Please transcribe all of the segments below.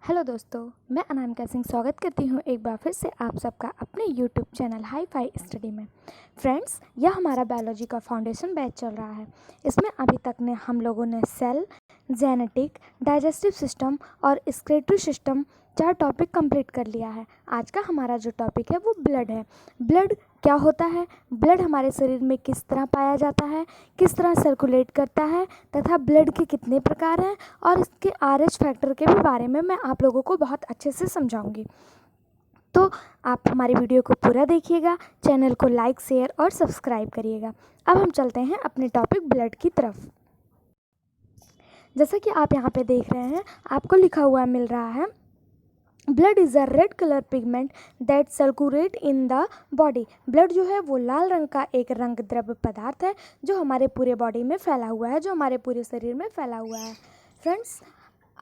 Hello दोस्तों, मैं अनामिका सिंह स्वागत करती हूँ एक बार फिर से आप सबका अपने YouTube channel hi fi study में। फ्रेंड्स, यह हमारा बायोलॉजी का फाउंडेशन बैच चल रहा है। इसमें अभी तक ने हम लोगों ने सेल, जेनेटिक, डाइजेस्टिव सिस्टम और एक्सक्रीटरी सिस्टम 4 टॉपिक कंप्लीट कर लिया है। आज का हमारा जो टॉपिक है वो ब्लड है। ब्लड क्या होता है, ब्लड हमारे शरीर में किस तरह पाया जाता है, किस तरह सर्कुलेट करता है तथा ब्लड के कितने प्रकार हैं और इसके RH फैक्टर के भी बारे में मैं आप लोगों को बहुत अच्छे से समझाऊंगी। तो आप हमारी वीडियो को पूरा देखिएगा, चैनल को लाइक, शेयर और सब्सक्राइब करिएगा। अब हम चलते हैं अपने टॉपिक ब्लड की तरफ। जैसा कि आप यहाँ पे देख रहे हैं, आपको लिखा हुआ मिल रहा है, blood is a red colour pigment that circulate in the body. Blood जो है वो लाल रंग का एक रंग द्रव्य पदार्थ है जो हमारे पूरे बॉडी में फैला हुआ है, जो हमारे पूरे शरीर में फैला हुआ है। फ्रेंड्स,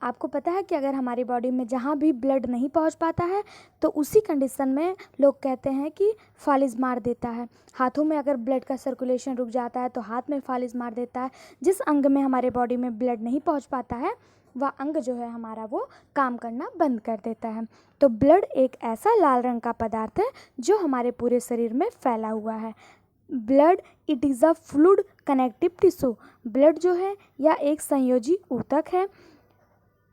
आपको पता है कि अगर हमारी बॉडी में जहाँ भी ब्लड नहीं पहुँच पाता है तो उसी कंडीशन में लोग कहते हैं कि फालिज मार देता है। हाथों में अगर ब्लड का सर्कुलेशन रुक जाता है तो हाथ में फालिज मार देता है। जिस अंग में हमारे बॉडी में ब्लड नहीं पहुँच पाता है वह अंग जो है हमारा वो काम करना बंद कर देता है। तो ब्लड एक ऐसा लाल रंग का पदार्थ है जो हमारे पूरे शरीर में फैला हुआ है। Blood it is a fluid connective tissue. Blood जो है यह एक संयोजी ऊतक है।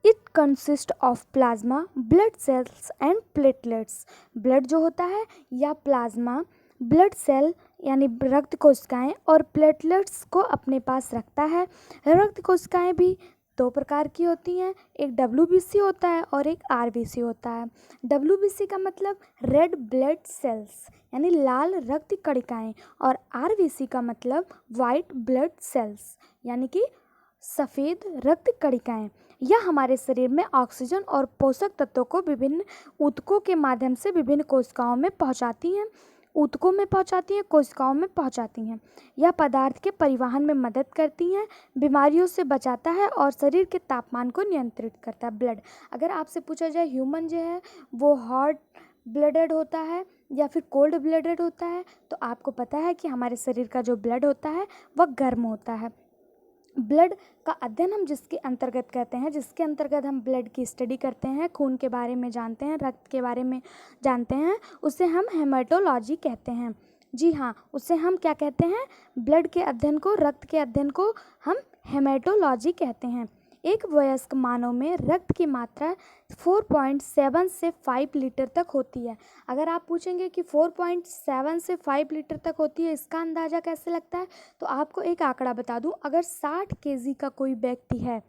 It consist of plasma, blood cells and platelets. Blood जो होता है या प्लाज्मा, ब्लड सेल यानी रक्त कोशिकाएं और प्लेटलेट्स को अपने पास रखता है। रक्त कोशिकाएं भी 2 प्रकार की होती हैं, एक WBC होता है और एक RBC होता है। WBC का मतलब रेड ब्लड सेल्स यानी लाल रक्त कणिकाएं और RBC का मतलब वाइट ब्लड सेल्स यानी कि सफ़ेद रक्त कणिकाएं। यह हमारे शरीर में ऑक्सीजन और पोषक तत्वों को विभिन्न ऊतकों के माध्यम से विभिन्न कोशिकाओं में पहुंचाती हैं। ऊतकों में पहुंचाती हैं, कोशिकाओं में पहुंचाती हैं। यह पदार्थ के परिवहन में मदद करती हैं, बीमारियों से बचाता है और शरीर के तापमान को नियंत्रित करता है। ब्लड, अगर आपसे पूछा जाए ह्यूमन जो है वो हॉट ब्लडेड होता है या फिर कोल्ड ब्लडेड होता है, तो आपको पता है कि हमारे शरीर का जो ब्लड होता है वह गर्म होता है। ब्लड का अध्ययन हम जिसके अंतर्गत कहते हैं, जिसके अंतर्गत हम ब्लड की स्टडी करते हैं, खून के बारे में जानते हैं, रक्त के बारे में जानते हैं, उसे हम हेमाटोलॉजी कहते हैं। जी हाँ, उसे हम क्या कहते हैं? ब्लड के अध्ययन को, रक्त के अध्ययन को हम हेमाटोलॉजी कहते हैं। एक वयस्क मानव में रक्त की मात्रा 4.7 से 5 लीटर तक होती है। अगर आप पूछेंगे कि 4.7 से 5 लीटर तक होती है, इसका अंदाज़ा कैसे लगता है, तो आपको एक आंकड़ा बता दूं, अगर 60 केजी का कोई व्यक्ति है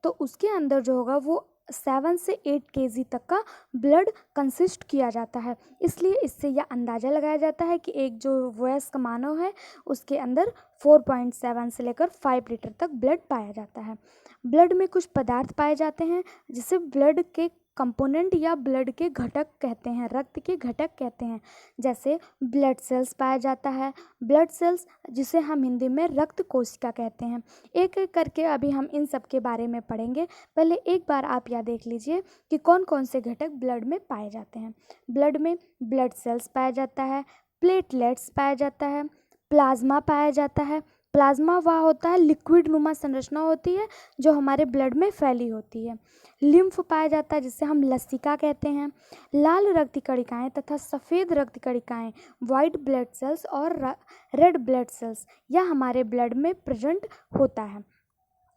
तो उसके अंदर जो होगा वो 7 से 8 केजी तक का ब्लड कंसिस्ट किया जाता है। इसलिए इससे यह अंदाज़ा लगाया जाता है कि एक जो वयस्क मानव है उसके अंदर 4.7 से लेकर 5 लीटर तक ब्लड पाया जाता है। ब्लड में कुछ पदार्थ पाए जाते हैं जिसे ब्लड के कंपोनेंट या ब्लड के घटक कहते हैं, रक्त के घटक कहते हैं। जैसे ब्लड सेल्स पाया जाता है, ब्लड सेल्स जिसे हम हिंदी में रक्त कोशिका कहते हैं। एक एक करके अभी हम इन सब के बारे में पढ़ेंगे। पहले एक बार आप यह देख लीजिए कि कौन कौन से घटक ब्लड में पाए जाते हैं। ब्लड में ब्लड सेल्स पाया जाता है, प्लेटलेट्स पाया जाता है, प्लाज्मा पाया जाता है। प्लाज्मा वह होता है लिक्विड नुमा संरचना होती है जो हमारे ब्लड में फैली होती है। लिम्फ पाया जाता है जिसे हम लसिका कहते हैं। लाल रक्त कणिकाएं तथा सफ़ेद रक्त कणिकाएं, वाइट ब्लड सेल्स और रेड ब्लड सेल्स, यह हमारे ब्लड में प्रेजेंट होता है।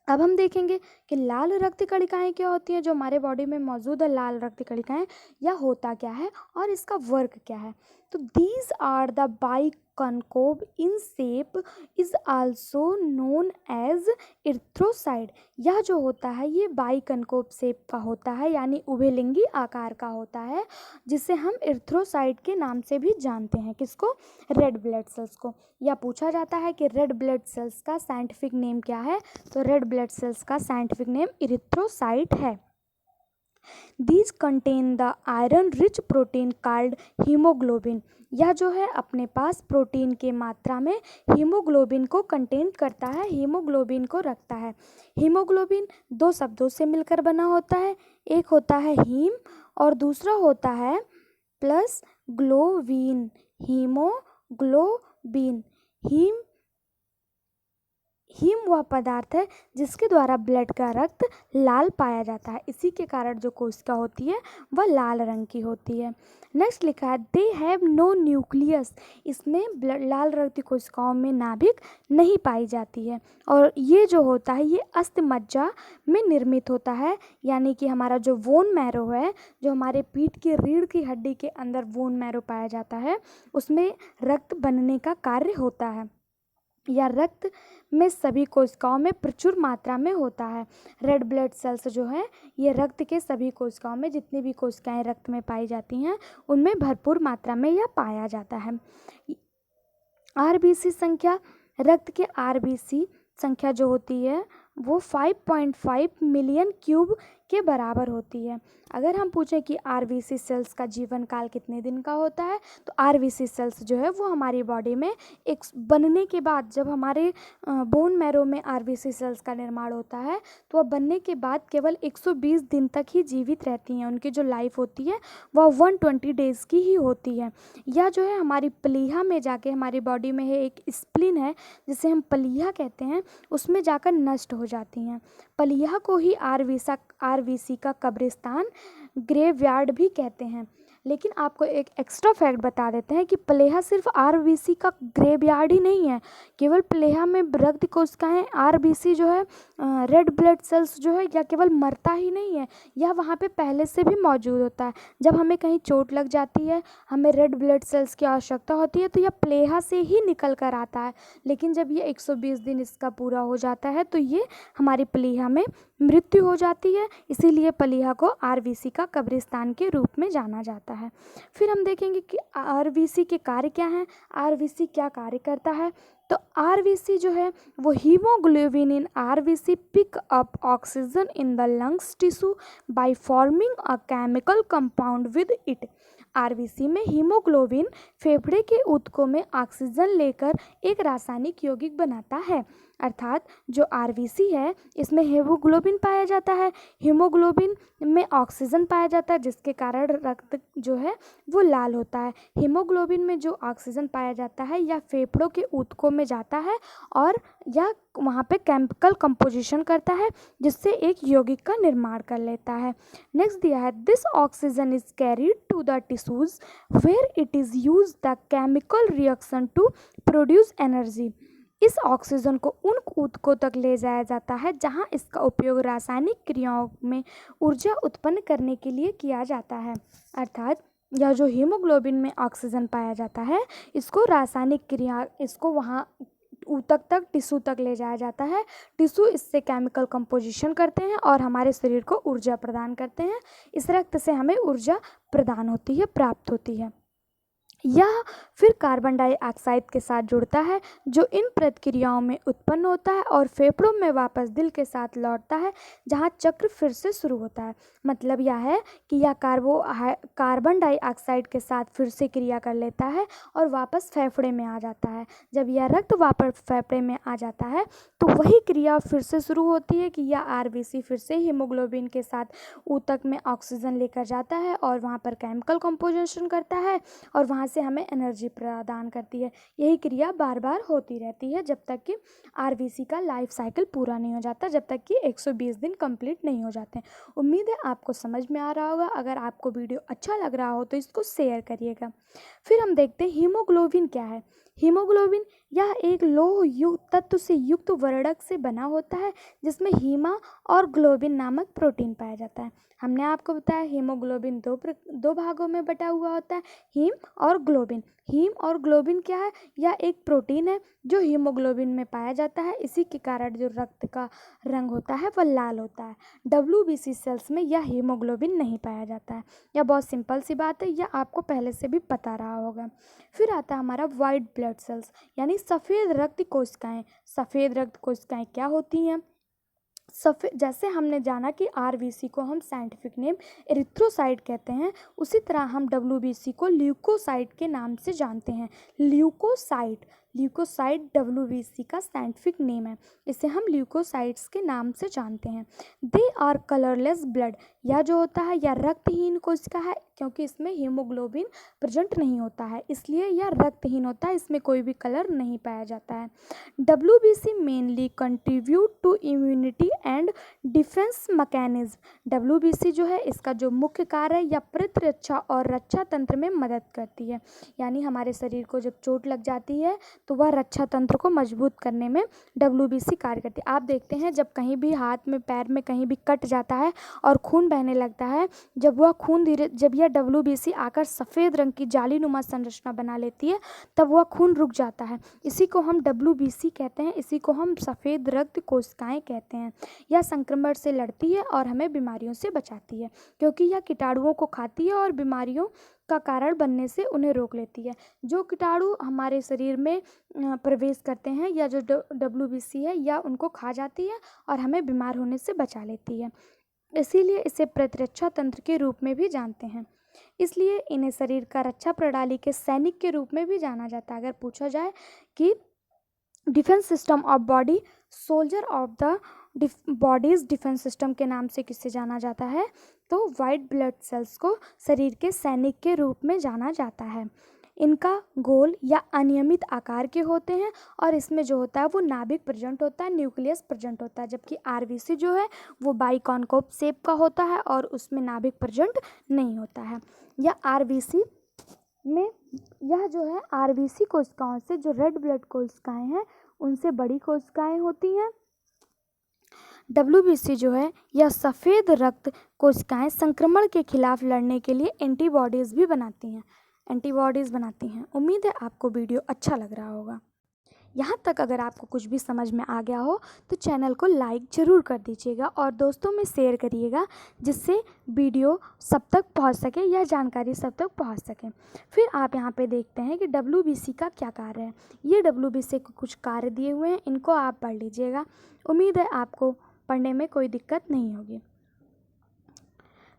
अब हम देखेंगे कि लाल रक्त कणिकाएं क्या होती हैं। जो हमारे बॉडी में मौजूद है लाल रक्त कणिकाएं, यह होता क्या है और इसका वर्क क्या है। तो these are the biconcave in shape is also known as erythrocyte. यह जो होता है ये बाइकॉन्केव शेप का होता है यानी उभयलिंगी आकार का होता है, जिसे हम इरिथ्रोसाइट के नाम से भी जानते हैं। किसको? रेड ब्लड सेल्स को। यह पूछा जाता है कि रेड ब्लड सेल्स का साइंटिफिक नेम क्या है, तो रेड ब्लड सेल्स का साइंटिफिक नेम इरिथ्रोसाइट है। These contain the iron rich protein called haemoglobin. यह जो है अपने पास प्रोटीन के मात्रा में हीमोग्लोबिन को कंटेन करता है, हीमोग्लोबिन को रखता है। हीमोग्लोबिन 2 शब्दों से मिलकर बना होता है, एक होता है हीम और दूसरा होता है plus globin. Haemoglobin, haem haem वह पदार्थ है जिसके द्वारा ब्लड का रक्त लाल पाया जाता है, इसी के कारण जो कोशिका होती है वह लाल रंग की होती है। नेक्स्ट लिखा है दे हैव नो न्यूक्लियस, इसमें लाल रक्त की कोशिकाओं में नाभिक नहीं पाई जाती है, और ये जो होता है ये अस्थिमज्जा में निर्मित होता है, यानी कि हमारा जो बोन मैरो है, जो हमारे पीठ की रीढ़ की हड्डी के अंदर बोन मैरो पाया जाता है, उसमें रक्त बनने का कार्य होता है, या रक्त में सभी कोशिकाओं में प्रचुर मात्रा में होता है। रेड ब्लड सेल्स जो है ये रक्त के सभी कोशिकाओं में, जितनी भी कोशिकाएं रक्त में पाई जाती हैं उनमें भरपूर मात्रा में यह पाया जाता है। आरबीसी संख्या, रक्त के आरबीसी संख्या जो होती है वो 5.5 मिलियन क्यूब के बराबर होती है। अगर हम पूछें कि आरबीसी सेल्स का जीवन काल कितने दिन का होता है, तो आरबीसी सेल्स जो है वो हमारी बॉडी में एक बनने के बाद, जब हमारे बोन मैरो में आरबीसी सेल्स का निर्माण होता है तो वह बनने के बाद केवल 120 दिन तक ही जीवित रहती हैं। उनकी जो लाइफ होती है वह 120 डेज़ की ही होती है। यह जो है हमारी प्लीहा में जाके, हमारी बॉडी में है एक स्प्लीन है जिसे हम प्लीहा कहते हैं, उसमें जाकर नष्ट हो जाती हैं। प्लीहा को ही आरबीसी का कब्रिस्तान, ग्रेवयार्ड भी कहते हैं। लेकिन आपको एक एक्स्ट्रा फैक्ट बता देते हैं कि प्लीहा सिर्फ आरबीसी का ग्रेवयार्ड ही नहीं है, केवल प्लीहा में रक्त कोशिकाएं, आरबीसी जो है रेड ब्लड सेल्स जो है, या केवल मरता ही नहीं है, यह वहाँ पे पहले से भी मौजूद होता है। जब हमें कहीं चोट लग जाती है, हमें रेड ब्लड सेल्स की आवश्यकता होती है, तो यह प्लीहा से ही निकल कर आता है, लेकिन जब ये 120 दिन इसका पूरा हो जाता है तो ये हमारी प्लीहा में मृत्यु हो जाती है, इसीलिए प्लीहा को आरबीसी का कब्रिस्तान के रूप में जाना जाता है। फिर हम देखेंगे कि आरबीसी के कार्य क्या हैं, आरबीसी क्या कार्य करता है। तो आरबीसी जो है वो haemoglobin in RBC pick up oxygen in the lungs tissue by forming a chemical compound with it. RBC में हीमोग्लोबिन फेफड़े के ऊतकों में ऑक्सीजन लेकर एक रासायनिक यौगिक बनाता है, अर्थात जो आरबीसी है इसमें हीमोग्लोबिन पाया जाता है, हीमोग्लोबिन में ऑक्सीजन पाया जाता है, जिसके कारण रक्त जो है वो लाल होता है। हीमोग्लोबिन में जो ऑक्सीजन पाया जाता है या फेफड़ों के ऊतकों में जाता है और यह वहाँ पे केमिकल कंपोजिशन करता है, जिससे एक यौगिक का निर्माण कर लेता है। नेक्स्ट दिया है this oxygen is carried to the tissues where it is use the chemical reaction to produce energy. इस ऑक्सीजन को उन ऊतकों तक ले जाया जाता है जहां इसका उपयोग रासायनिक क्रियाओं में ऊर्जा उत्पन्न करने के लिए किया जाता है, अर्थात यह जो हीमोग्लोबिन में ऑक्सीजन पाया जाता है इसको रासायनिक क्रिया, इसको वहाँ ऊतक तक, टिश्यू तक ले जाया जाता है। टिश्यू इससे केमिकल कंपोजिशन करते हैं और हमारे शरीर को ऊर्जा प्रदान करते हैं। इस रक्त से हमें ऊर्जा प्रदान होती है, प्राप्त होती है। यह फिर कार्बन डाइऑक्साइड के साथ जुड़ता है जो इन प्रक्रियाओं में उत्पन्न होता है और फेफड़ों में वापस दिल के साथ लौटता है, जहां चक्र फिर से शुरू होता है। मतलब यह है कि यह कार्बन डाइऑक्साइड के साथ फिर से क्रिया कर लेता है और वापस फेफड़े में आ जाता है। जब यह रक्त वापस फेफड़े में आ जाता है तो वही क्रिया फिर से शुरू होती है कि यह आरबीसी फिर से हीमोग्लोबिन के साथ ऊतक में ऑक्सीजन लेकर जाता है और वहाँ पर केमिकल कंपोजिशन करता है और वहाँ से हमें एनर्जी प्रदान करती है। यही क्रिया बार बार होती रहती है जब तक कि आरबीसी का लाइफ साइकिल पूरा नहीं हो जाता, जब तक कि 120 दिन कंप्लीट नहीं हो जाते। उम्मीद है आपको समझ में आ रहा होगा। अगर आपको वीडियो अच्छा लग रहा हो तो इसको शेयर करिएगा। फिर हम देखते हैं हीमोग्लोबिन क्या है। हीमोग्लोबिन यह एक लोह युक्त तत्व से युक्त वर्णक से बना होता है जिसमें हीमा और ग्लोबिन नामक प्रोटीन पाया जाता है। हमने आपको बताया हीमोग्लोबिन दो भागों में बटा हुआ होता है, हीम और ग्लोबिन। हीम और ग्लोबिन क्या है? यह एक प्रोटीन है जो हीमोग्लोबिन में पाया जाता है। इसी के कारण जो रक्त का रंग होता है वह लाल होता है। WBC सेल्स में यह हीमोग्लोबिन नहीं पाया जाता है। यह बहुत सिंपल सी बात है, यह आपको पहले से भी पता रहा होगा। फिर आता है हमारा वाइट ब्लड सेल्स यानी सफ़ेद रक्त कोशिकाएं। सफ़ेद रक्त कोशिकाएं क्या होती हैं? सफ़ेद, जैसे हमने जाना कि आरबीसी को हम साइंटिफिक नेम एरिथ्रोसाइट कहते हैं, उसी तरह हम WBC को ल्यूकोसाइट के नाम से जानते हैं। ल्यूकोसाइट ल्यूकोसाइट WBC का साइंटिफिक नेम है। इसे हम ल्यूकोसाइट्स के नाम से जानते हैं। दे आर कलरलेस ब्लड, यह जो होता है यह रक्तहीन कोशिका है, क्योंकि इसमें हीमोग्लोबिन प्रेजेंट नहीं होता है, इसलिए यह रक्तहीन होता है, इसमें कोई भी कलर नहीं पाया जाता है। WBC mainly contribute to immunity and defence mechanism. WBC जो है इसका जो मुख्य कार्य है यह प्रतिरक्षा और रक्षा तंत्र में मदद करती है, यानी हमारे शरीर को जब चोट लग जाती है तो वह रक्षा तंत्र को मजबूत करने में WBC कार्य करती है। आप देखते हैं जब कहीं भी हाथ में पैर में कहीं भी कट जाता है और खून बहने लगता है, जब यह WBC आकर सफ़ेद रंग की जालीनुमा संरचना बना लेती है तब वह खून रुक जाता है। इसी को हम WBC कहते हैं, इसी को हम सफ़ेद रक्त कोशिकाएं कहते हैं। यह संक्रमण से लड़ती है और हमें बीमारियों से बचाती है, क्योंकि यह कीटाणुओं को खाती है और बीमारियों का कारण बनने से उन्हें रोक लेती है। जो कीटाणु हमारे शरीर में प्रवेश करते हैं या जो WBC है या उनको खा जाती है और हमें बीमार होने से बचा लेती है, इसीलिए इसे प्रतिरक्षा तंत्र के रूप में भी जानते हैं। इसलिए इन्हें शरीर का रक्षा प्रणाली के सैनिक के रूप में भी जाना जाता है। अगर पूछा जाए कि defence system of body, soldier of the bodies defence system के नाम से किसे जाना जाता है, तो वाइट ब्लड सेल्स को शरीर के सैनिक के रूप में जाना जाता है। इनका गोल या अनियमित आकार के होते हैं और इसमें जो होता है वो नाभिक प्रेजेंट होता है, न्यूक्लियस प्रेजेंट होता है, जबकि RBC जो है वो बाइकॉन्केव शेप का होता है और उसमें नाभिक प्रेजेंट नहीं होता है। यह RBC कोशिकाओं से जो रेड ब्लड कोशिकाएं हैं उनसे बड़ी कोशिकाएं होती हैं। WBC जो है यह सफ़ेद रक्त कोशिकाएं संक्रमण के खिलाफ लड़ने के लिए एंटीबॉडीज़ बनाती हैं। उम्मीद है आपको वीडियो अच्छा लग रहा होगा। यहाँ तक अगर आपको कुछ भी समझ में आ गया हो तो चैनल को लाइक ज़रूर कर दीजिएगा और दोस्तों में शेयर करिएगा, जिससे वीडियो सब तक पहुँच सके या जानकारी सब तक पहुँच सके। फिर आप यहाँ पे देखते हैं कि WBC का क्या कार्य है। ये WBC को कुछ कार्य दिए हुए हैं, इनको आप पढ़ लीजिएगा। उम्मीद है आपको पढ़ने में कोई दिक्कत नहीं होगी।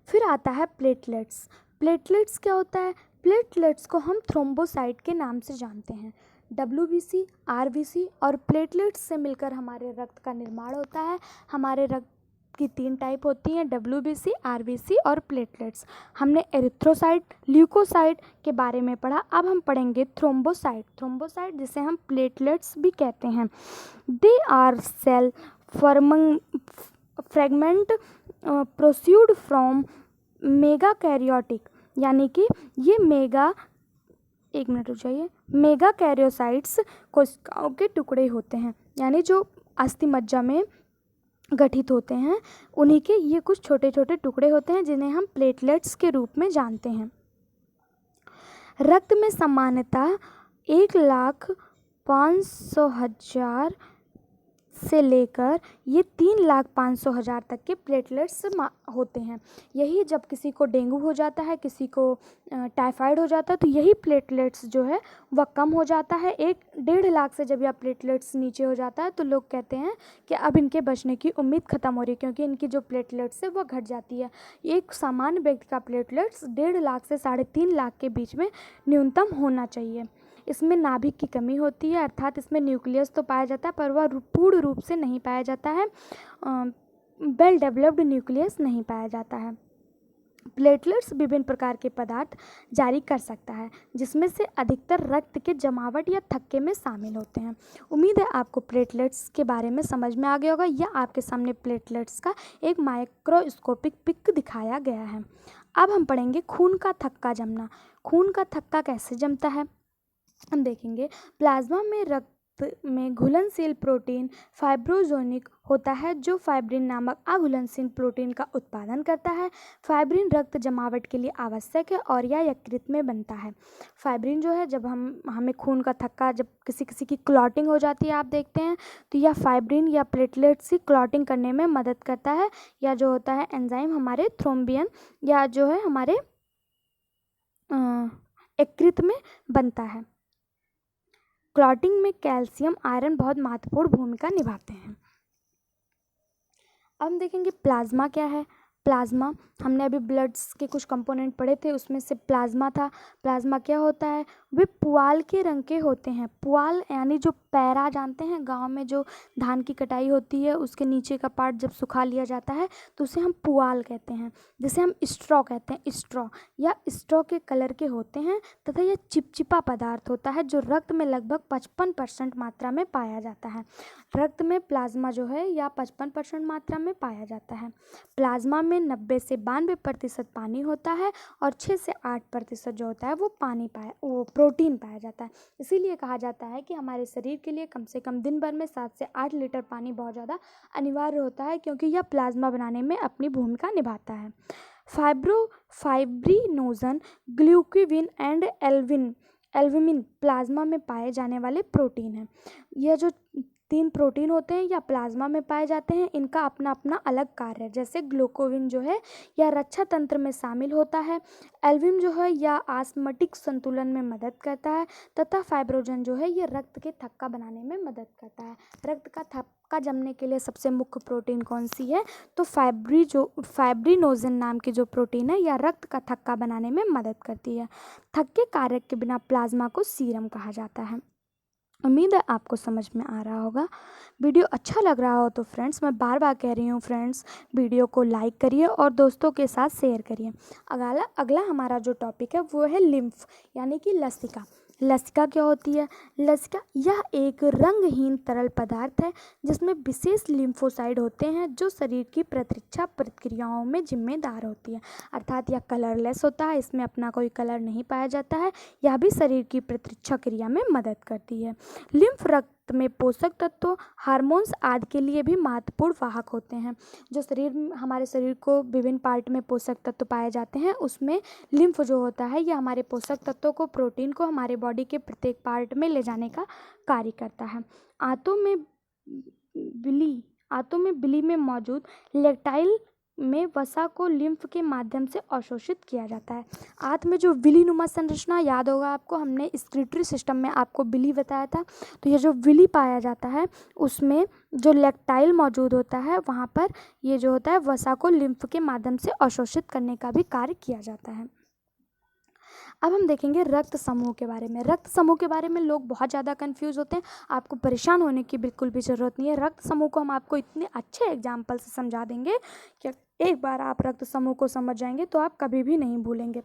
फिर आता है प्लेटलेट्स। प्लेटलेट्स क्या होता है? प्लेटलेट्स को हम थ्रोम्बोसाइट के नाम से जानते हैं। WBC, RBC और प्लेटलेट्स से मिलकर हमारे रक्त का निर्माण होता है। हमारे रक्त की 3 टाइप होती हैं, WBC, RBC और प्लेटलेट्स। हमने एरिथ्रोसाइट, ल्यूकोसाइट के बारे में पढ़ा, अब हम पढ़ेंगे थ्रोम्बोसाइट जिसे हम प्लेटलेट्स भी कहते हैं। They are cell fragment proceed from megakaryotic, यानी कि ये मेगा कैरियोसाइट्स कोशिकाओं के टुकड़े होते हैं, यानी जो अस्थि मज्जा में गठित होते हैं उन्हीं के ये कुछ छोटे छोटे टुकड़े होते हैं जिन्हें हम प्लेटलेट्स के रूप में जानते हैं। रक्त में सामान्यतः 1,500,000 से लेकर ये 3,500,000 तक के प्लेटलेट्स होते हैं। यही जब किसी को डेंगू हो जाता है, किसी को टाइफाइड हो जाता है, तो यही प्लेटलेट्स जो है वह कम हो जाता है। 1-1.5 लाख से जब यह प्लेटलेट्स नीचे हो जाता है तो लोग कहते हैं कि अब इनके बचने की उम्मीद ख़त्म हो रही है, क्योंकि इनकी जो प्लेटलेट्स है वह घट जाती है। एक सामान्य व्यक्ति का प्लेटलेट्स 1.5 लाख से 3.5 लाख के बीच में न्यूनतम होना चाहिए। इसमें नाभिक की कमी होती है, अर्थात इसमें न्यूक्लियस तो पाया जाता है पर वह पूर्ण रूप से नहीं पाया जाता है, वेल डेवलप्ड न्यूक्लियस नहीं पाया जाता है। प्लेटलेट्स विभिन्न प्रकार के पदार्थ जारी कर सकता है, जिसमें से अधिकतर रक्त के जमावट या थक्के में शामिल होते हैं। उम्मीद है आपको प्लेटलेट्स के बारे में समझ में आ गया होगा। या आपके सामने प्लेटलेट्स का एक माइक्रोस्कोपिक पिक दिखाया गया है। अब हम पढ़ेंगे खून का थक्का जमना। खून का थक्का कैसे जमता है हम देखेंगे। प्लाज्मा में रक्त में घुलनशील प्रोटीन फाइब्रोजेनिक होता है, जो फाइब्रिन नामक अघुलनशील प्रोटीन का उत्पादन करता है। फाइब्रिन रक्त जमावट के लिए आवश्यक है और यह यकृत में बनता है। फाइब्रिन जो है, जब हमें खून का थक्का, जब किसी की क्लॉटिंग हो जाती है आप देखते हैं, तो यह फाइब्रिन या प्लेटलेट्स की क्लॉटिंग करने में मदद करता है। या जो होता है एंजाइम हमारे थ्रोम्बियन या जो है हमारे यकृत में बनता है। क्लॉटिंग में कैल्शियम, आयरन बहुत महत्वपूर्ण भूमिका निभाते हैं। अब हम देखेंगे प्लाज्मा क्या है। प्लाज्मा, हमने अभी ब्लड्स के कुछ कंपोनेंट पढ़े थे, उसमें से प्लाज्मा था। प्लाज्मा क्या होता है? वे पुआल के रंग के होते हैं। पुआल यानी जो पैरा जानते हैं, गांव में जो धान की कटाई होती है उसके नीचे का पार्ट जब सुखा लिया जाता है तो उसे हम पुआल कहते हैं। जिसे हम स्ट्रॉ कहते हैं, स्ट्रॉ या स्ट्रॉ के कलर के होते हैं तथा यह चिपचिपा पदार्थ होता है जो रक्त में लगभग 55% मात्रा में पाया जाता है। रक्त में प्लाज्मा जो है या 55% मात्रा में पाया जाता है। प्लाज्मा में 90 से 92% पानी होता है और 6 से 8% जो होता है वो प्रोटीन पाया जाता है। इसीलिए कहा जाता है कि हमारे शरीर के लिए कम से कम दिन भर में 7 से 8 लीटर पानी बहुत ज़्यादा अनिवार्य होता है, क्योंकि यह प्लाज्मा बनाने में अपनी भूमिका निभाता है। फाइब्रिनोजन, ग्लूकोविन एंड एल्बुमिन प्लाज्मा में पाए जाने वाले प्रोटीन हैं। यह जो 3 प्रोटीन होते हैं या प्लाज्मा में पाए जाते हैं, इनका अपना अपना अलग कार्य है। जैसे ग्लूकोविन जो है यह रक्षा तंत्र में शामिल होता है, एल्बुमिन जो है यह ऑस्मोटिक संतुलन में मदद करता है तथा फाइब्रोजन जो है यह रक्त के थक्का बनाने में मदद करता है। रक्त का थक्का जमने के लिए सबसे मुख्य प्रोटीन कौन सी है? तो फाइब्रिनोजन नाम की जो प्रोटीन है यह रक्त का थक्का बनाने में मदद करती है। थक्के कारक के बिना प्लाज्मा को सीरम कहा जाता है। उम्मीद है आपको समझ में आ रहा होगा। वीडियो अच्छा लग रहा हो तो फ्रेंड्स, मैं बार बार कह रही हूँ फ्रेंड्स, वीडियो को लाइक करिए और दोस्तों के साथ शेयर करिए। अगला हमारा जो टॉपिक है वो है लिम्फ यानी कि लसिका। लसिका क्या होती है? लसिका यह एक रंगहीन तरल पदार्थ है जिसमें विशेष लिम्फोसाइड होते हैं जो शरीर की प्रतिरक्षा प्रक्रियाओं में जिम्मेदार होती है। अर्थात यह कलरलेस होता है, इसमें अपना कोई कलर नहीं पाया जाता है। यह भी शरीर की प्रतिरक्षा क्रिया में मदद करती है। लिम्फ रक्त में पोषक तत्वों, हार्मोन्स आदि के लिए भी महत्वपूर्ण वाहक होते हैं। जो हमारे शरीर को विभिन्न पार्ट में पोषक तत्व पाए जाते हैं, उसमें लिम्फ जो होता है यह हमारे पोषक तत्वों को, प्रोटीन को हमारे बॉडी के प्रत्येक पार्ट में ले जाने का कार्य करता है। आंतों में बिली में मौजूद लेक्टाइल में वसा को लिम्फ के माध्यम से अवशोषित किया जाता है। आंत में जो विलीनुमा संरचना, याद होगा आपको, हमने स्क्रीटरी सिस्टम में आपको विली बताया था। तो ये जो विली पाया जाता है उसमें जो लेक्टाइल मौजूद होता है वहाँ पर ये जो होता है वसा को लिम्फ के माध्यम से अवशोषित करने का भी कार्य किया जाता है। अब हम देखेंगे रक्त समूह के बारे में। रक्त समूह के बारे में लोग बहुत ज़्यादा कंफ्यूज होते हैं। आपको परेशान होने की बिल्कुल भी ज़रूरत नहीं है। रक्त समूह को हम आपको इतने अच्छे एग्जाम्पल से समझा देंगे कि एक बार आप रक्त समूह को समझ जाएंगे तो आप कभी भी नहीं भूलेंगे।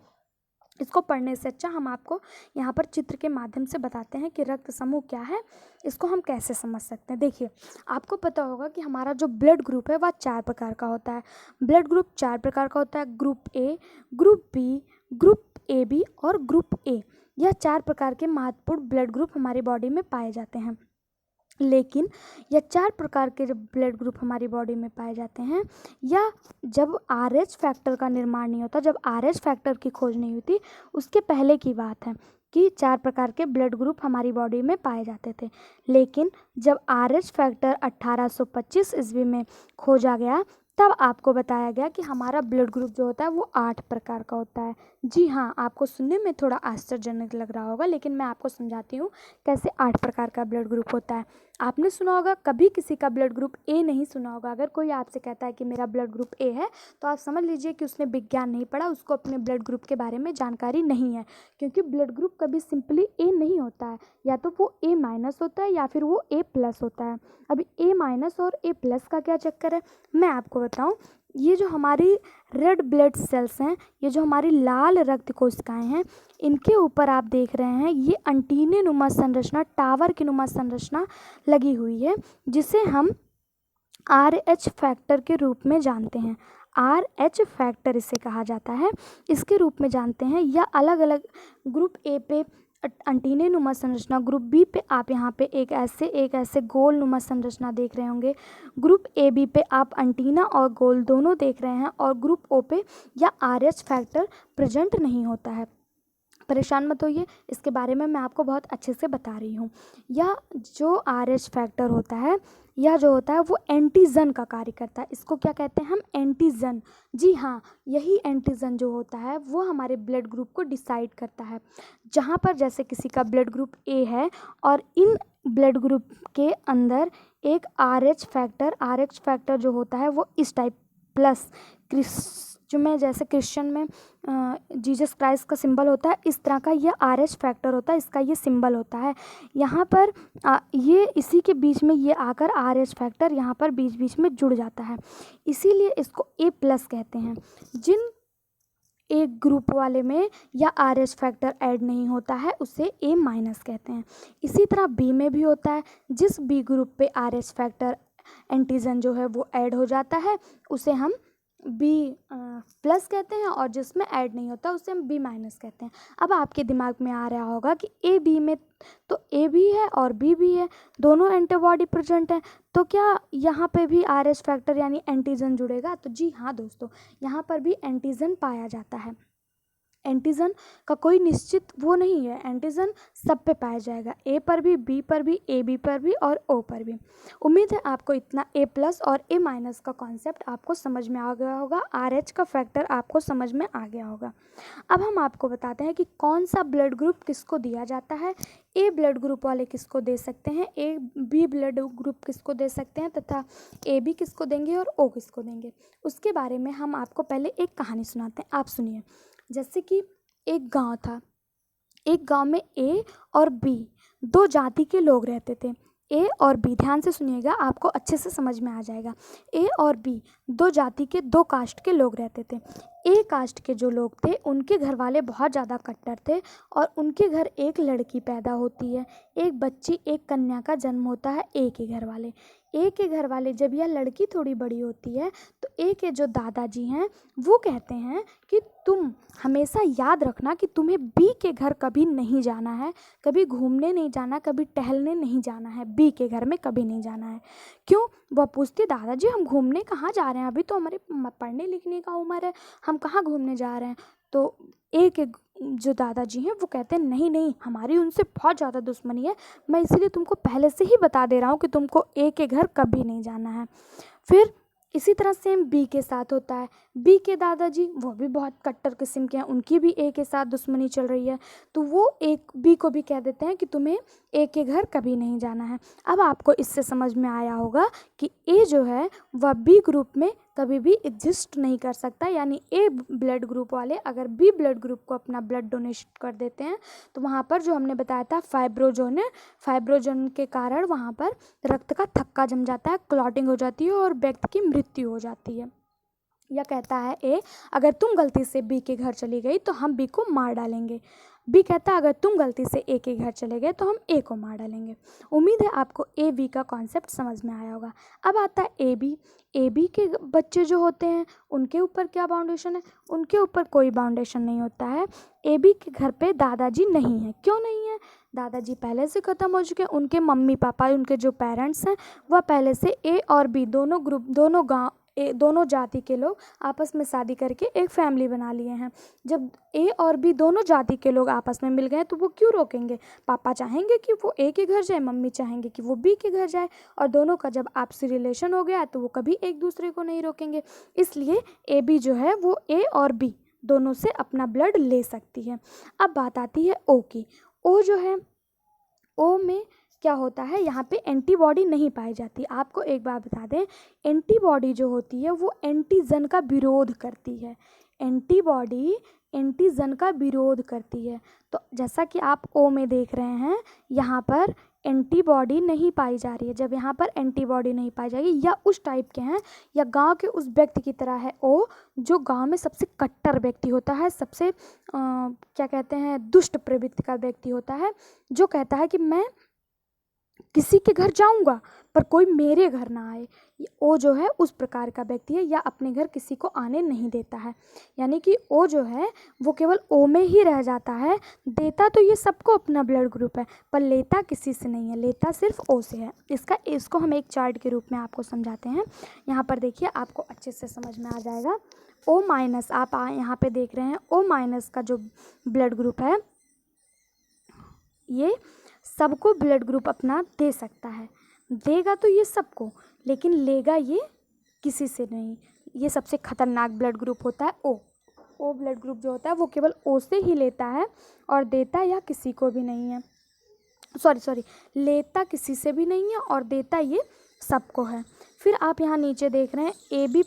इसको पढ़ने से अच्छा हम आपको यहाँ पर चित्र के माध्यम से बताते हैं कि रक्त समूह क्या है, इसको हम कैसे समझ सकते हैं। देखिए, आपको पता होगा कि हमारा जो ब्लड ग्रुप है वह 4 प्रकार का होता है। ब्लड ग्रुप 4 प्रकार का होता है। Group A, group B, group A B और ग्रुप ए। यह 4 प्रकार के महत्वपूर्ण ब्लड ग्रुप हमारी बॉडी में पाए जाते हैं। लेकिन यह 4 प्रकार के जब ब्लड ग्रुप हमारी बॉडी में पाए जाते हैं, या जब RH फैक्टर का निर्माण नहीं होता, जब RH फैक्टर की खोज नहीं होती, उसके पहले की बात है कि 4 प्रकार के ब्लड ग्रुप हमारी बॉडी में पाए जाते थे। लेकिन जब RH फैक्टर 1825 ईस्वी में खोजा गया तब आपको बताया गया कि हमारा ब्लड ग्रुप जो होता है वो 8 प्रकार का होता है। जी हाँ, आपको सुनने में थोड़ा आश्चर्यजनक लग रहा होगा, लेकिन मैं आपको समझाती हूँ कैसे 8 प्रकार का ब्लड ग्रुप होता है। आपने सुना होगा, कभी किसी का ब्लड ग्रुप ए नहीं सुना होगा। अगर कोई आपसे कहता है कि मेरा ब्लड ग्रुप ए है तो आप समझ लीजिए कि उसने विज्ञान नहीं पढ़ा, उसको अपने ब्लड ग्रुप के बारे में जानकारी नहीं है। क्योंकि ब्लड ग्रुप कभी सिंपली ए नहीं होता है, या तो वो A- होता है या फिर वो A+ होता है। अभी A- और A+ का क्या चक्कर है, मैं आपको बताऊं। ये जो हमारी रेड ब्लड सेल्स हैं, ये जो हमारी लाल रक्त कोशिकाएं हैं, इनके ऊपर आप देख रहे हैं ये एंटीने नुमा संरचना, टावर की नुमा संरचना लगी हुई है, जिसे हम RH फैक्टर के रूप में जानते हैं। RH फैक्टर इसे कहा जाता है, इसके रूप में जानते हैं। या अलग अलग ग्रुप ए पे एंटीने नुमा संरचना, ग्रुप बी पे आप यहाँ पे एक ऐसे गोल नुमा संरचना देख रहे होंगे। ग्रुप AB पे आप एंटीना और गोल दोनों देख रहे हैं, और ग्रुप O पे या RH फैक्टर प्रेजेंट नहीं होता है। परेशान मत होइए, इसके बारे में मैं आपको बहुत अच्छे से बता रही हूँ। यह जो RH फैक्टर होता है, यह जो होता है वो एंटीजन का कार्य करता है। इसको क्या कहते हैं हम? एंटीजन। जी हाँ, यही एंटीजन जो होता है वो हमारे ब्लड ग्रुप को डिसाइड करता है। जहाँ पर जैसे किसी का ब्लड ग्रुप A है और इन ब्लड ग्रुप के अंदर एक RH फैक्टर जो होता है वो इस टाइप प्लस क्रिस्ट में, जैसे क्रिश्चियन में जीसस क्राइस्ट का सिंबल होता है, इस तरह का ये RH फैक्टर होता है, इसका ये सिंबल होता है। यहाँ पर ये इसी के बीच में ये आकर RH फैक्टर यहाँ पर बीच बीच में जुड़ जाता है, इसीलिए इसको A+ कहते हैं। जिन एक ग्रुप वाले में या RH फैक्टर ऐड नहीं होता है उसे A- कहते हैं। इसी तरह B में भी होता है, जिस B ग्रुप पे RH फैक्टर एंटीजन जो है वो ऐड हो जाता है उसे हम B+ कहते हैं, और जिसमें ऐड नहीं होता उसे हम B- कहते हैं। अब आपके दिमाग में आ रहा होगा कि AB में तो A भी है और B भी है, दोनों एंटीबॉडी प्रेजेंट हैं, तो क्या यहाँ पे भी RH फैक्टर यानी एंटीजन जुड़ेगा? तो जी हाँ दोस्तों, यहाँ पर भी एंटीजन पाया जाता है। एंटीजन का कोई निश्चित वो नहीं है, एंटीजन सब पे पाया जाएगा, A पर भी, B पर भी, AB पर भी और O पर भी। उम्मीद है आपको इतना A+ और A- का कॉन्सेप्ट आपको समझ में आ गया होगा, RH का फैक्टर आपको समझ में आ गया होगा। अब हम आपको बताते हैं कि कौन सा ब्लड ग्रुप किसको दिया जाता है। A ब्लड ग्रुप वाले किसको दे सकते हैं, B ब्लड ग्रुप किसको दे सकते हैं, तथा AB किसको देंगे और O किसको देंगे, उसके बारे में हम आपको पहले एक कहानी सुनाते हैं। आप सुनिए। जैसे कि एक गांव था, एक गांव में A और B दो जाति के लोग रहते थे। A और B, ध्यान से सुनिएगा, आपको अच्छे से समझ में आ जाएगा। A और B दो जाति के, दो कास्ट के लोग रहते थे। A कास्ट के जो लोग थे उनके घर वाले बहुत ज़्यादा कट्टर थे, और उनके घर एक लड़की पैदा होती है, एक बच्ची, एक कन्या का जन्म होता है A के घर वाले। A के घर वाले जब यह लड़की थोड़ी बड़ी होती है तो A के जो दादाजी हैं वो कहते हैं कि तुम हमेशा याद रखना कि तुम्हें B के घर कभी नहीं जाना है, कभी घूमने नहीं जाना, कभी टहलने नहीं जाना है, B के घर में कभी नहीं जाना है। क्यों? वह पूछती, दादाजी हम घूमने कहाँ जा रहे हैं, अभी तो हमारे पढ़ने लिखने का उम्र है, हम कहाँ घूमने जा रहे हैं। तो A के जो दादाजी हैं वो कहते हैं, नहीं नहीं, हमारी उनसे बहुत ज़्यादा दुश्मनी है, मैं इसीलिए तुमको पहले से ही बता दे रहा हूँ कि तुमको A के घर कभी नहीं जाना है। फिर इसी तरह सेम B के साथ होता है। B के दादाजी वो भी बहुत कट्टर किस्म के हैं, उनकी भी A के साथ दुश्मनी चल रही है, तो वो एक B को भी कह देते हैं कि तुम्हें A के घर कभी नहीं जाना है। अब आपको इससे समझ में आया होगा कि A जो है वह B ग्रुप में कभी भी एग्जिस्ट नहीं कर सकता, यानी A ब्लड ग्रुप वाले अगर B ब्लड ग्रुप को अपना ब्लड डोनेट कर देते हैं तो वहाँ पर जो हमने बताया था फाइब्रोजन है, फाइब्रोजन के कारण वहाँ पर रक्त का थक्का जम जाता है, क्लॉटिंग हो जाती है और व्यक्ति की मृत्यु हो जाती है। यह कहता है A, अगर तुम गलती से B के घर चली गई तो हम B को मार डालेंगे। B कहता है अगर तुम गलती से A के घर चले गए तो हम A को मार डालेंगे। उम्मीद है आपको AB का कॉन्सेप्ट समझ में आया होगा। अब आता है AB। AB के बच्चे जो होते हैं उनके ऊपर क्या बाउंडेशन है? उनके ऊपर कोई बाउंडेशन नहीं होता है। AB के घर पे दादाजी नहीं है। क्यों नहीं है? दादाजी पहले से ख़त्म हो चुके हैं, उनके मम्मी पापा, उनके जो पेरेंट्स हैं वह पहले से A और B दोनों ग्रुप, दोनों गाँव, दोनों जाति के लोग आपस में शादी करके एक फैमिली बना लिए हैं। जब A और B दोनों जाति के लोग आपस में मिल गए तो वो क्यों रोकेंगे? पापा चाहेंगे कि वो A के घर जाए, मम्मी चाहेंगे कि वो B के घर जाए, और दोनों का जब आपसी रिलेशन हो गया तो वो कभी एक दूसरे को नहीं रोकेंगे। इसलिए AB जो है वो A और B दोनों से अपना ब्लड ले सकती है। अब बात आती है O की। O जो है, O में क्या होता है, यहाँ पे एंटीबॉडी नहीं पाई जाती। आपको एक बात बता दें, एंटीबॉडी जो होती है वो एंटीजन का विरोध करती है। एंटीबॉडी एंटीजन का विरोध करती है। तो जैसा कि आप O में देख रहे हैं, यहाँ पर एंटीबॉडी नहीं पाई जा रही है। जब यहाँ पर एंटीबॉडी नहीं पाई जाएगी, या उस टाइप के हैं, या गांव के उस व्यक्ति की तरह है O, जो गांव में सबसे कट्टर व्यक्ति होता है, सबसे क्या कहते हैं, दुष्ट प्रवृत्ति का व्यक्ति होता है, जो कहता है कि मैं किसी के घर जाऊंगा पर कोई मेरे घर ना आए। ओ जो है उस प्रकार का व्यक्ति है, या अपने घर किसी को आने नहीं देता है। यानी कि ओ जो है वो केवल ओ में ही रह जाता है। देता तो ये सबको अपना ब्लड ग्रुप है, पर लेता किसी से नहीं है, लेता सिर्फ ओ से है। इसको हम एक चार्ट के रूप में आपको समझाते हैं। यहाँ पर देखिए, आपको अच्छे से समझ में आ जाएगा। O-, आप यहाँ पे देख रहे हैं, O- का जो ब्लड ग्रुप है ये सबको ब्लड ग्रुप अपना दे सकता है। देगा तो ये सबको, लेकिन लेगा ये किसी से नहीं। ये सबसे खतरनाक ब्लड ग्रुप होता है ओ ब्लड ग्रुप जो होता है वो केवल ओ से ही लेता है, और देता या किसी को भी नहीं है। सॉरी, लेता किसी से भी नहीं है और देता ये सबको है। फिर आप यहाँ नीचे देख रहे हैं AB+।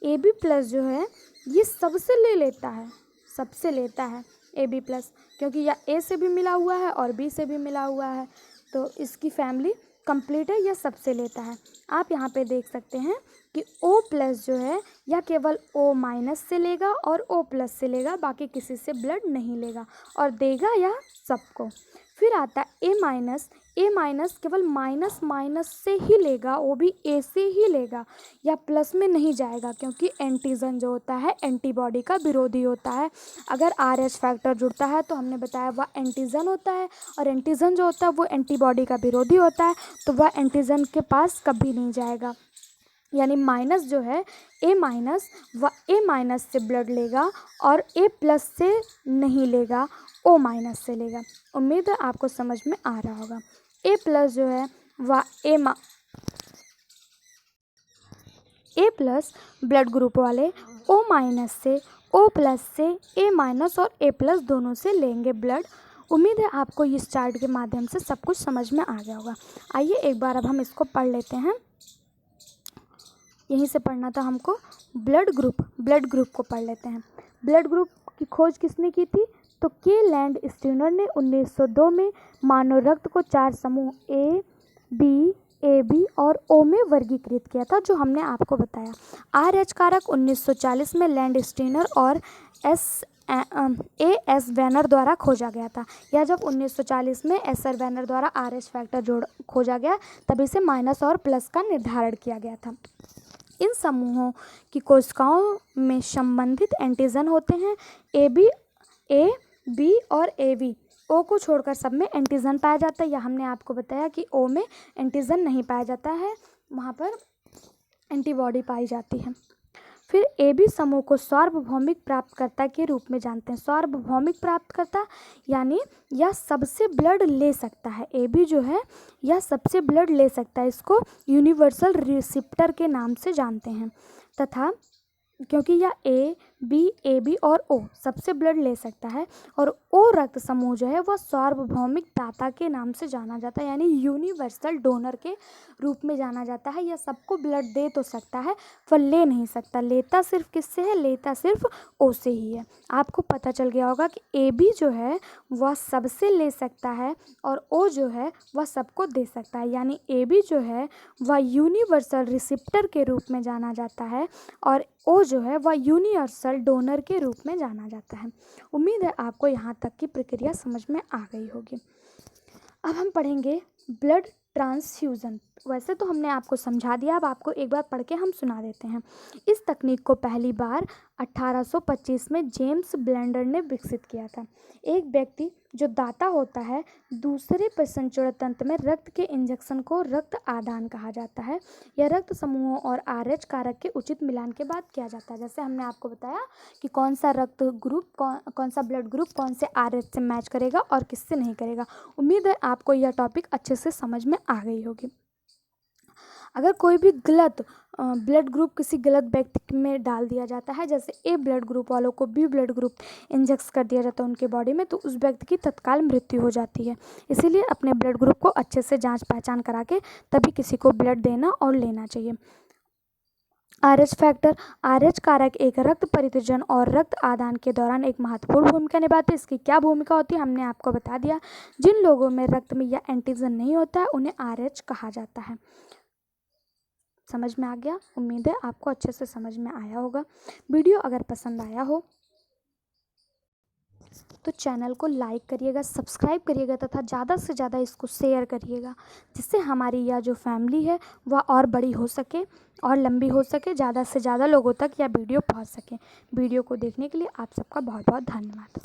AB प्लस जो है ये सबसे ले लेता है, सबसे लेता है AB प्लस, क्योंकि यह A से भी मिला हुआ है और B से भी मिला हुआ है, तो इसकी फैमिली कंप्लीट है, यह सबसे लेता है। आप यहाँ पे देख सकते हैं कि O प्लस जो है यह केवल O माइनस से लेगा और O प्लस से लेगा, बाकी किसी से ब्लड नहीं लेगा और देगा यह सबको। फिर आता है A माइनस केवल माइनस माइनस से ही लेगा, वो भी A से ही लेगा, या प्लस में नहीं जाएगा, क्योंकि एंटीजन जो होता है एंटीबॉडी का विरोधी होता है। अगर RH फैक्टर जुड़ता है तो हमने बताया वह एंटीजन होता है, और एंटीजन जो होता है वो एंटीबॉडी का विरोधी होता है, तो वह एंटीजन के पास कभी नहीं जाएगा। यानी माइनस जो है A माइनस, वह A माइनस से ब्लड लेगा और A प्लस से नहीं लेगा, O माइनस से लेगा। उम्मीद है आपको समझ में आ रहा होगा। A प्लस जो है वह A प्लस ब्लड ग्रुप वाले O माइनस से, O प्लस से, A माइनस और A प्लस दोनों से लेंगे ब्लड। उम्मीद है आपको इस चार्ट के माध्यम से सब कुछ समझ में आ गया होगा। आइए एक बार अब हम इसको पढ़ लेते हैं। यहीं से पढ़ना था हमको। ब्लड ग्रुप को पढ़ लेते हैं। ब्लड ग्रुप की खोज किसने की थी? तो के लैंड स्टीनर ने 1902 में मानव रक्त को 4 समूह A, B, AB और O में वर्गीकृत किया था, जो हमने आपको बताया। RH कारक 1940 में लैंड स्टीनर और AS वैनर द्वारा खोजा गया था। या जब 1940 में SR वैनर द्वारा RH फैक्टर खोजा गया, तभी से माइनस और प्लस का निर्धारण किया गया था। इन समूहों की कोशिकाओं में संबंधित एंटीजन होते हैं A, B और AB। O को छोड़कर सब में एंटीजन पाया जाता है, या हमने आपको बताया कि O में एंटीजन नहीं पाया जाता है, वहाँ पर एंटीबॉडी पाई जाती है। फिर AB समूह को सार्वभौमिक प्राप्तकर्ता के रूप में जानते हैं। सार्वभौमिक प्राप्तकर्ता यानी यह सबसे ब्लड ले सकता है। AB जो है यह सबसे ब्लड ले सकता है, इसको यूनिवर्सल रिसिप्टर के नाम से जानते हैं। तथा क्योंकि यह A, B, AB और O सबसे ब्लड ले सकता है, और O रक्त समूह जो है वह सार्वभौमिक दाता के नाम से जाना जाता है, यानी यूनिवर्सल डोनर के रूप में जाना जाता है। यह सबको ब्लड दे तो सकता है पर ले नहीं सकता। लेता सिर्फ किससे है? लेता सिर्फ O से ही है। आपको पता चल गया होगा कि AB जो है वह सबसे ले सकता है और O जो है वह सबको दे सकता है, यानी AB जो है वह यूनिवर्सल रिसिप्टर के रूप में जाना जाता है और O जो है वह यूनिवर्सल डोनर के रूप में जाना जाता है। उम्मीद है आपको यहाँ तक की प्रक्रिया समझ में आ गई होगी। अब हम पढ़ेंगे ब्लड ट्रांसफ्यूज़न। वैसे तो हमने आपको समझा दिया, अब आपको एक बार पढ़ के हम सुना देते हैं। इस तकनीक को पहली बार 1825 में जेम्स ब्लेंडर ने विकसित किया था। एक व्यक्ति जो दाता होता है, दूसरे प्रसंचरण तंत्र में रक्त के इंजेक्शन को रक्त आदान कहा जाता है। यह रक्त समूहों और RH कारक के उचित मिलान के बाद किया जाता है। जैसे हमने आपको बताया कि कौन सा रक्त ग्रुप, कौन सा ब्लड ग्रुप कौन से RH से मैच करेगा और किससे नहीं करेगा। उम्मीद है आपको यह टॉपिक अच्छे से समझ में आ गई होगी। अगर कोई भी गलत ब्लड ग्रुप किसी गलत व्यक्ति में डाल दिया जाता है, जैसे A ब्लड ग्रुप वालों को B ब्लड ग्रुप इंजेक्ट कर दिया जाता है उनके बॉडी में, तो उस व्यक्ति की तत्काल मृत्यु हो जाती है। इसीलिए अपने ब्लड ग्रुप को अच्छे से जांच पहचान करा के तभी किसी को ब्लड देना और लेना चाहिए। RH फैक्टर, RH कारक एक रक्त परितजन और रक्त आदान के दौरान एक महत्वपूर्ण भूमिका निभाते हैं। इसकी क्या भूमिका होती है हमने आपको बता दिया। जिन लोगों में रक्त में यह एंटीजन नहीं होता है उन्हें RH कहा जाता है। समझ में आ गया? उम्मीद है आपको अच्छे से समझ में आया होगा। वीडियो अगर पसंद आया हो तो चैनल को लाइक करिएगा, सब्सक्राइब करिएगा तथा ज़्यादा से ज़्यादा इसको शेयर करिएगा, जिससे हमारी यह जो फैमिली है वह और बड़ी हो सके और लंबी हो सके, ज़्यादा से ज़्यादा लोगों तक यह वीडियो पहुंच सके। वीडियो को देखने के लिए आप सबका बहुत बहुत धन्यवाद।